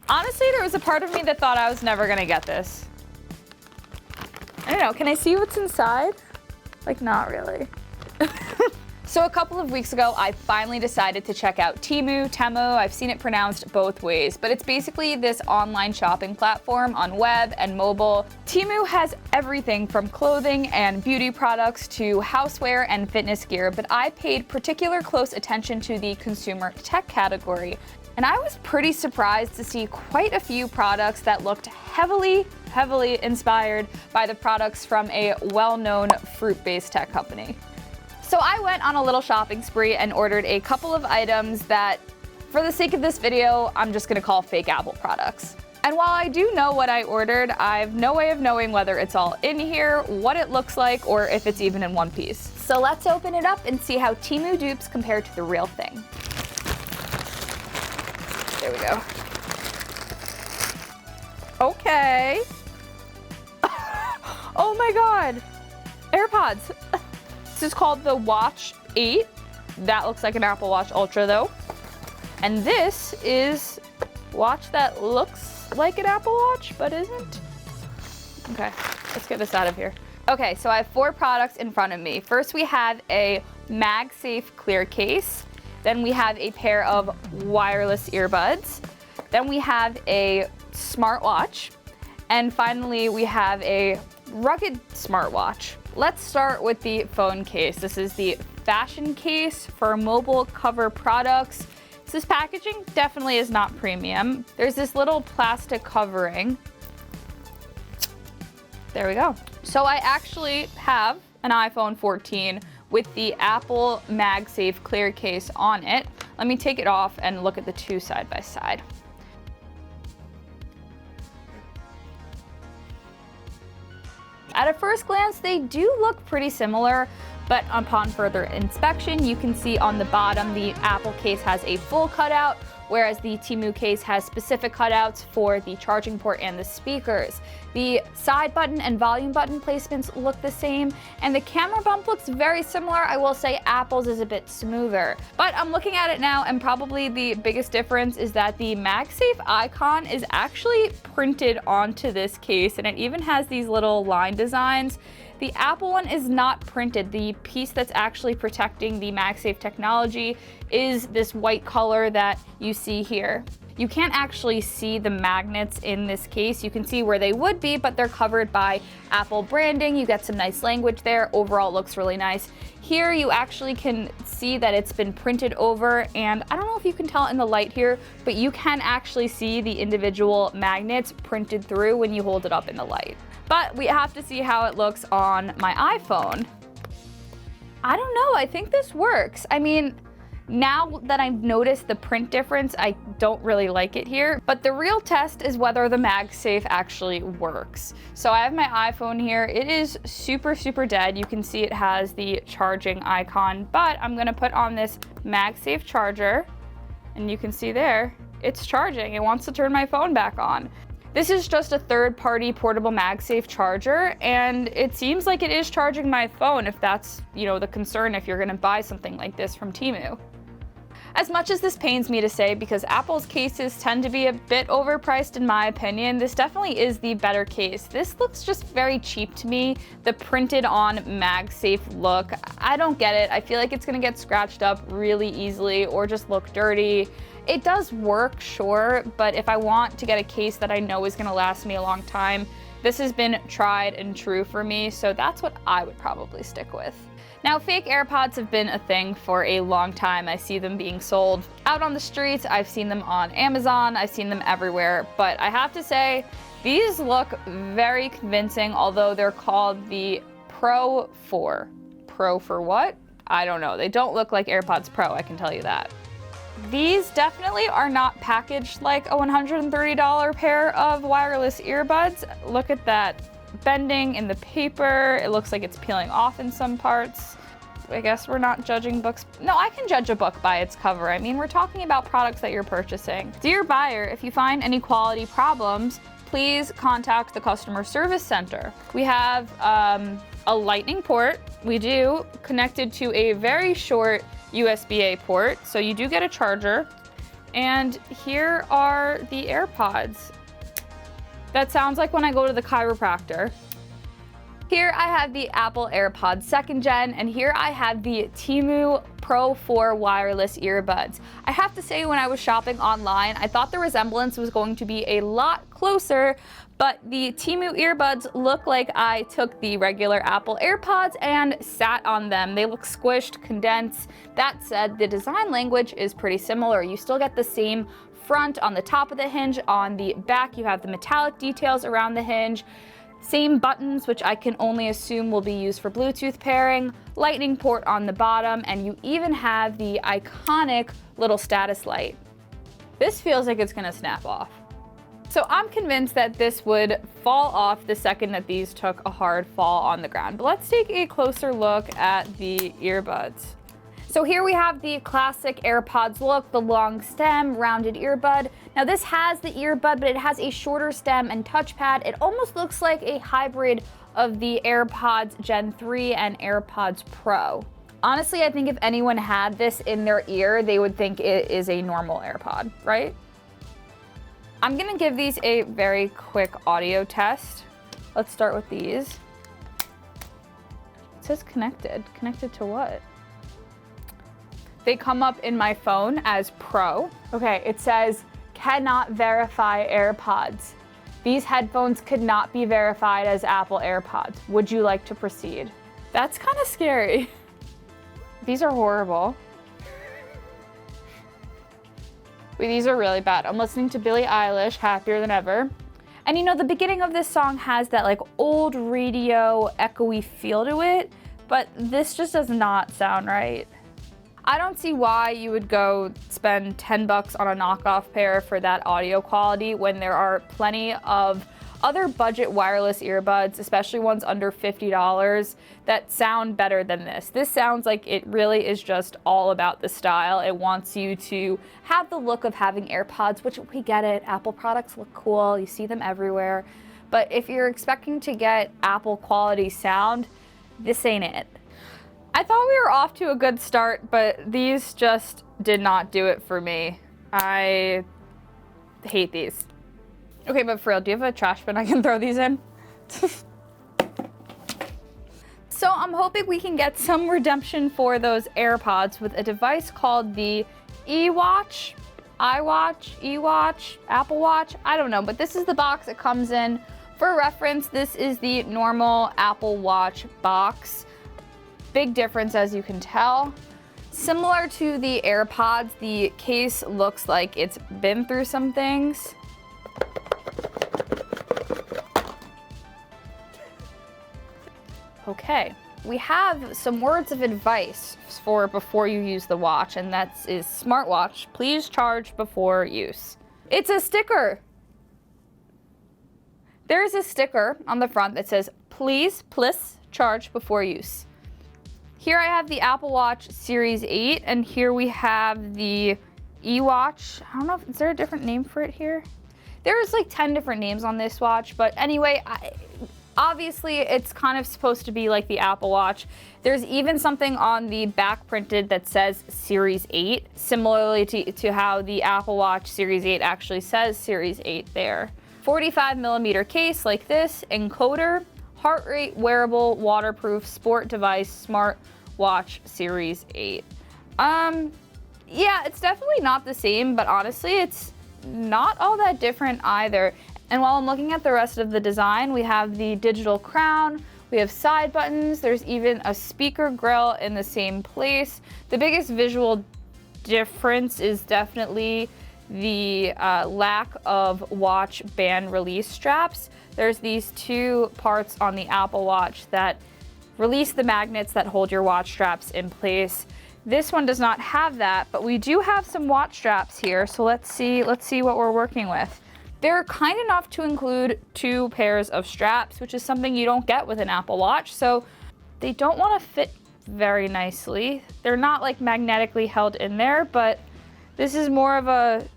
Honestly, there was a part of me that thought I was never gonna get this. I don't know, can I see what's inside? Like, not really. So a couple of weeks ago, I finally decided to check out Temu. I've seen it pronounced both ways, but it's basically this online shopping platform on web and mobile. Temu has everything from clothing and beauty products to houseware and fitness gear, but I paid particular close attention to the consumer tech category. And I was pretty surprised to see quite a few products that looked heavily inspired by the products from a well-known fruit-based tech company. So I went on a little shopping spree and ordered a couple of items that, for the sake of this video, I'm just gonna call fake Apple products. And while I do know what I ordered, I've no way of knowing whether it's all in here, what it looks like, or if it's even in one piece. So let's open it up and see how Temu dupes compare to the real thing. There we go. Okay. Oh my God. AirPods. This is called the Watch 8. That looks like an Apple Watch Ultra though. And this is a watch that looks like an Apple Watch, but isn't. Okay, let's get this out of here. Okay, so I have 4 products in front of me. First we have a MagSafe clear case. Then we have a pair of wireless earbuds. Then we have a smartwatch. And finally, we have a rugged smartwatch. Let's start with the phone case. This is the fashion case for mobile cover products. This packaging definitely is not premium. There's this little plastic covering. There we go. So I actually have an iPhone 14 with the Apple MagSafe clear case on it. Let me take it off and look at the two side by side. At a first glance, they do look pretty similar, but upon further inspection, you can see on the bottom, the Apple case has a full cutout, whereas the Temu case has specific cutouts for the charging port and the speakers. The side button and volume button placements look the same, and the camera bump looks very similar. I will say Apple's is a bit smoother, but I'm looking at it now, and probably the biggest difference is that the MagSafe icon is actually printed onto this case, and it even has these little line designs. The Apple one is not printed. The piece that's actually protecting the MagSafe technology is this white color that you see here. You can't actually see the magnets in this case. You can see where they would be, but they're covered by Apple branding. You get some nice language there. Overall, it looks really nice. Here, you actually can see that it's been printed over, and I don't know if you can tell in the light here, but you can actually see the individual magnets printed through when you hold it up in the light. But we have to see how it looks on my iPhone. I don't know, I think this works. I mean, now that I've noticed the print difference, I don't really like it here, but the real test is whether the MagSafe actually works. So I have my iPhone here. It is super dead. You can see it has the charging icon, but I'm gonna put on this MagSafe charger, and you can see there, it's charging. It wants to turn my phone back on. This is just a third-party portable MagSafe charger, and it seems like it is charging my phone if that's, the concern if you're gonna buy something like this from Temu. As much as this pains me to say, because Apple's cases tend to be a bit overpriced in my opinion, this definitely is the better case. This looks just very cheap to me. The printed on MagSafe look, I don't get it. I feel like it's gonna get scratched up really easily or just look dirty. It does work, sure, but if I want to get a case that I know is gonna last me a long time, this has been tried and true for me, so that's what I would probably stick with. Now, fake AirPods have been a thing for a long time. I see them being sold out on the streets. I've seen them on Amazon. I've seen them everywhere. But I have to say, these look very convincing, although they're called the Pro 4. Pro for what? I don't know. They don't look like AirPods Pro, I can tell you that. These definitely are not packaged like a $130 pair of wireless earbuds. Look at that bending in the paper. It looks like it's peeling off in some parts. I guess we're not judging books. No, I can judge a book by its cover. I mean, we're talking about products that you're purchasing. Dear buyer, if you find any quality problems, please contact the customer service center. We have a lightning port. We do connected to a very short USB-A port. So you do get a charger. And here are the AirPods. That sounds like when I go to the chiropractor. Here I have the Apple AirPods 2nd Gen, and here I have the Temu Pro 4 wireless earbuds. I have to say, when I was shopping online, I thought the resemblance was going to be a lot closer, but the Temu earbuds look like I took the regular Apple AirPods and sat on them. They look squished, condensed. That said, the design language is pretty similar. You still get the same front on the top of the hinge. On the back, you have the metallic details around the hinge. Same buttons, which I can only assume will be used for Bluetooth pairing, lightning port on the bottom, and you even have the iconic little status light. This feels like it's gonna snap off. So I'm convinced that this would fall off the second that these took a hard fall on the ground. But let's take a closer look at the earbuds. So here we have the classic AirPods look, the long stem, rounded earbud. Now this has the earbud, but it has a shorter stem and touchpad. It almost looks like a hybrid of the AirPods Gen 3 and AirPods Pro. Honestly, I think if anyone had this in their ear, they would think it is a normal AirPod, right? I'm gonna give these a very quick audio test. Let's start with these. It says connected. Connected to what? They come up in my phone as Pro. Okay, it says, cannot verify AirPods. These headphones could not be verified as Apple AirPods. Would you like to proceed? That's kind of scary. These are horrible. Wait, these are really bad. I'm listening to Billie Eilish, Happier Than Ever. And you know, the beginning of this song has that like old radio echoey feel to it, but this just does not sound right. I don't see why you would go spend 10 bucks on a knockoff pair for that audio quality when there are plenty of other budget wireless earbuds, especially ones under $50, that sound better than this. This sounds like it really is just all about the style. It wants you to have the look of having AirPods, which we get it. Apple products look cool. You see them everywhere. But if you're expecting to get Apple quality sound, this ain't it. I thought we were off to a good start, but these just did not do it for me. I hate these. Okay, but for real, do you have a trash bin I can throw these in? So I'm hoping we can get some redemption for those AirPods with a device called the eWatch, eWatch, Apple Watch, I don't know, but this is the box it comes in. For reference, this is the normal Apple Watch box. Big difference, as you can tell. Similar to the AirPods, the case looks like it's been through some things. Okay, we have some words of advice for before you use the watch, and that is smartwatch, please charge before use. It's a sticker. There's a sticker on the front that says, please charge before use. Here I have the Apple Watch Series 8, and here we have the eWatch. I don't know, is there a different name for it here? There's like 10 different names on this watch, but anyway, obviously it's kind of supposed to be like the Apple Watch. There's even something on the back printed that says Series 8, similarly to how the Apple Watch Series 8 actually says Series 8 there. 45mm case like this, encoder, heart rate, wearable, waterproof, sport device, smart watch Series 8. Yeah, it's definitely not the same, but honestly, it's not all that different either. And while I'm looking at the rest of the design, we have the digital crown, we have side buttons, there's even a speaker grill in the same place. The biggest visual difference is definitely the lack of watch band release straps. There's these two parts on the Apple Watch that release the magnets that hold your watch straps in place. This one does not have that, but we do have some watch straps here, so let's see what we're working with. They're kind enough to include 2 pairs of straps, which is something you don't get with an Apple Watch, so they don't want to fit very nicely. They're not like magnetically held in there, but this is more of a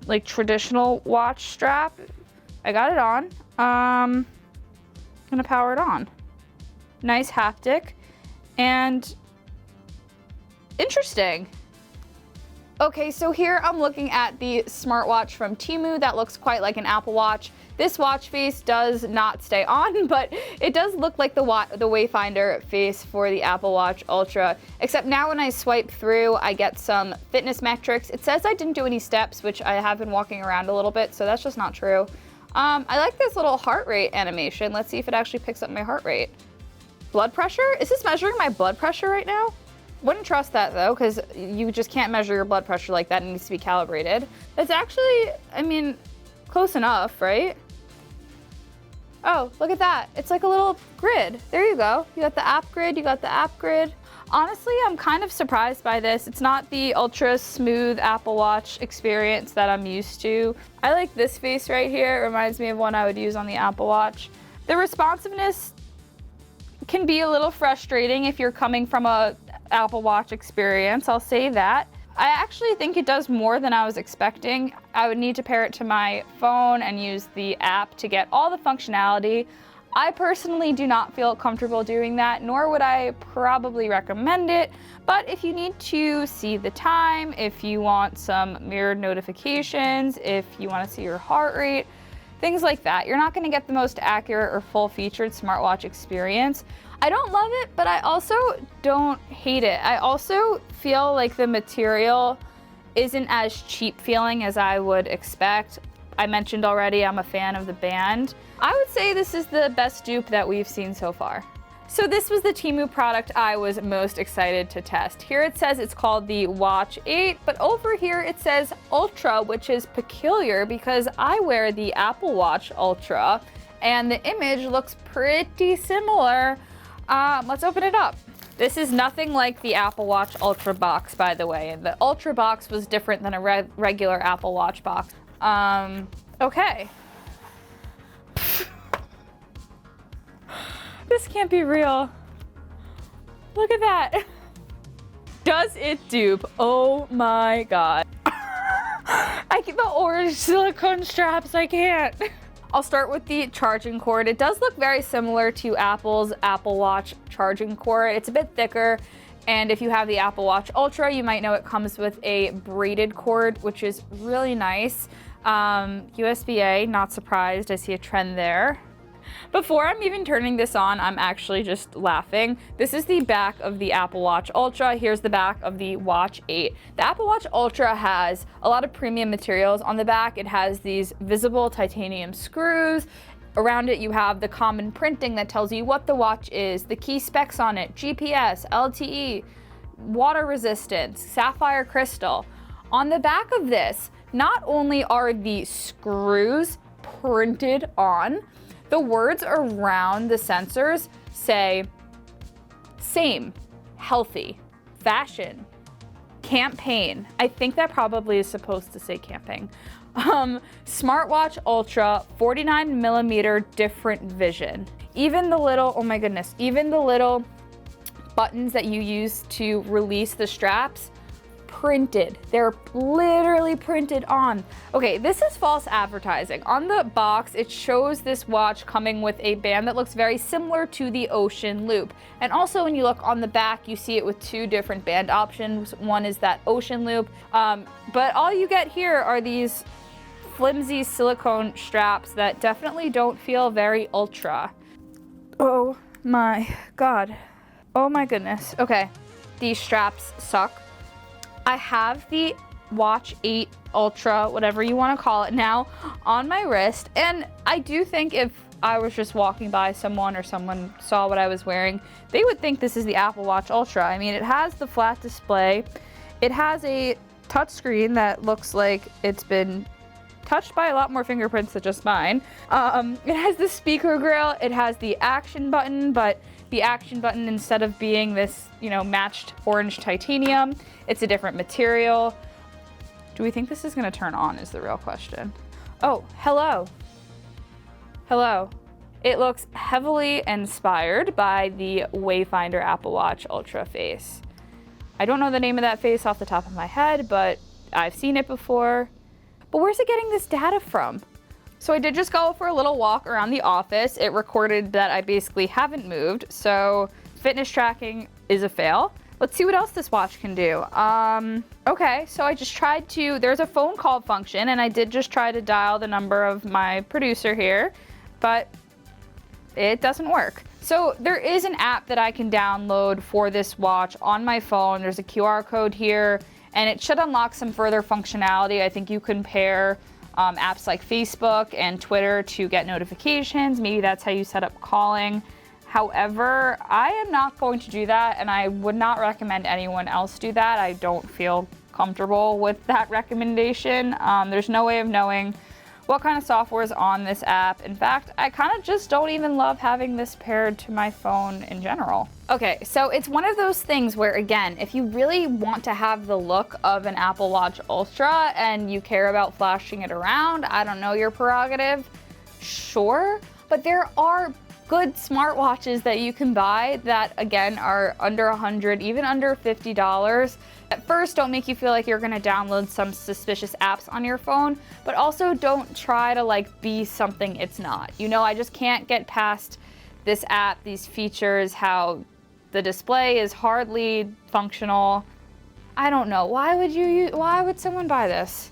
like traditional watch strap. I got it on. I'm gonna power it on. Nice haptic and interesting. Okay, so here I'm looking at the smartwatch from Temu that looks quite like an Apple Watch. This watch face does not stay on, but it does look like the Wayfinder face for the Apple Watch Ultra, except now when I swipe through, I get some fitness metrics. It says I didn't do any steps, which I have been walking around a little bit, so that's just not true. I like this little heart rate animation. Let's see if it actually picks up my heart rate. Blood pressure? Is this measuring my blood pressure right now? Wouldn't trust that though, because you just can't measure your blood pressure like that. It needs to be calibrated. It's actually, I mean, close enough, right? Oh, look at that. It's like a little grid. There you go. You got the app grid, you got the app grid. Honestly, I'm kind of surprised by this. It's not the ultra smooth Apple Watch experience that I'm used to. I like this face right here. It reminds me of one I would use on the Apple Watch. The responsiveness can be a little frustrating if you're coming from a Apple Watch experience, I'll say that. I actually think it does more than I was expecting. I would need to pair it to my phone and use the app to get all the functionality. I personally do not feel comfortable doing that, nor would I probably recommend it. But if you need to see the time, if you want some mirrored notifications, if you want to see your heart rate, things like that, you're not going to get the most accurate or full-featured smartwatch experience. I don't love it, but I also don't hate it. I also feel like the material isn't as cheap feeling as I would expect. I mentioned already I'm a fan of the band. I would say this is the best dupe that we've seen so far. So this was the Temu product I was most excited to test. Here it says it's called the Watch 8, but over here it says Ultra, which is peculiar because I wear the Apple Watch Ultra and the image looks pretty similar. Let's open it up. This is nothing like the Apple Watch Ultra box, by the way. The Ultra box was different than a regular Apple Watch box. Okay. This can't be real. Look at that. Does it dupe? Oh my God. I get the orange silicone straps, I can't. I'll start with the charging cord. It does look very similar to Apple's Apple Watch charging cord. It's a bit thicker, and if you have the Apple Watch Ultra, you might know it comes with a braided cord, which is really nice. USB-A, not surprised, I see a trend there. Before I'm even turning this on, I'm actually just laughing. This is the back of the Apple Watch Ultra. Here's the back of the Watch 8. The Apple Watch Ultra has a lot of premium materials on the back. It has these visible titanium screws. Around it, you have the common printing that tells you what the watch is, the key specs on it, GPS, LTE, water resistance, sapphire crystal. On the back of this, not only are the screws printed on, the words around the sensors say same, healthy, fashion, campaign. I think that probably is supposed to say camping. Smartwatch Ultra, 49mm different vision. Even the little, oh my goodness, even the little buttons that you use to release the straps, printed. They're literally printed on. Okay, this is false advertising. On the box, it shows this watch coming with a band that looks very similar to the Ocean Loop. And also when you look on the back, you see it with two different band options. One is that Ocean Loop, but all you get here are these flimsy silicone straps that definitely don't feel very ultra. Oh my God. Oh my goodness. Okay, these straps suck. I have the Watch 8 Ultra, whatever you want to call it now, on my wrist. And I do think if I was just walking by someone or someone saw what I was wearing, they would think this is the Apple Watch Ultra. I mean, it has the flat display. It has a touch screen that looks like it's been touched by a lot more fingerprints than just mine. It has the speaker grill. It has the action button, but the action button, instead of being this, you know, matched orange titanium, it's a different material. Do we think this is gonna turn on is the real question. Oh, hello. Hello. It looks heavily inspired by the Wayfinder Apple Watch Ultra face. I don't know the name of that face off the top of my head, but I've seen it before. But where's it getting this data from? So I did just go for a little walk around the office. It recorded that I basically haven't moved, so fitness tracking is a fail. Let's see what else this watch can do. Okay, so I just tried to, there's a phone call function, and I did just try to dial the number of my producer here, but it doesn't work. So there is an app that I can download for this watch on my phone. There's a QR code here, and it should unlock some further functionality. I think you can pair apps like Facebook and Twitter to get notifications. Maybe that's how you set up calling. However, I am not going to do that, and I would not recommend anyone else do that. I don't feel comfortable with that recommendation. There's no way of knowing what kind of software is on this app. In fact, I kind of just don't even love having this paired to my phone in general. Okay, so it's one of those things where, again, if you really want to have the look of an Apple Watch Ultra and you care about flashing it around, I don't know, your prerogative, sure. But there are good smartwatches that you can buy that, again, are under $100, even under $50. At first, don't make you feel like you're gonna download some suspicious apps on your phone, but also don't try to like be something it's not. You know, I just can't get past this app, these features, how the display is hardly functional. I don't know, why would someone buy this?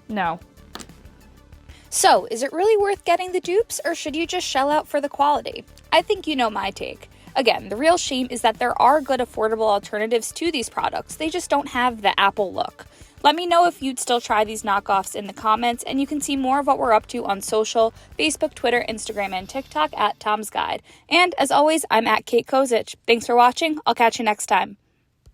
No. So, is it really worth getting the dupes, or should you just shell out for the quality? I think you know my take. Again, the real shame is that there are good affordable alternatives to these products. They just don't have the Apple look. Let me know if you'd still try these knockoffs in the comments, and you can see more of what we're up to on social, Facebook, Twitter, Instagram, and TikTok at Tom's Guide. And as always, I'm at Kate Kozich. Thanks for watching. I'll catch you next time.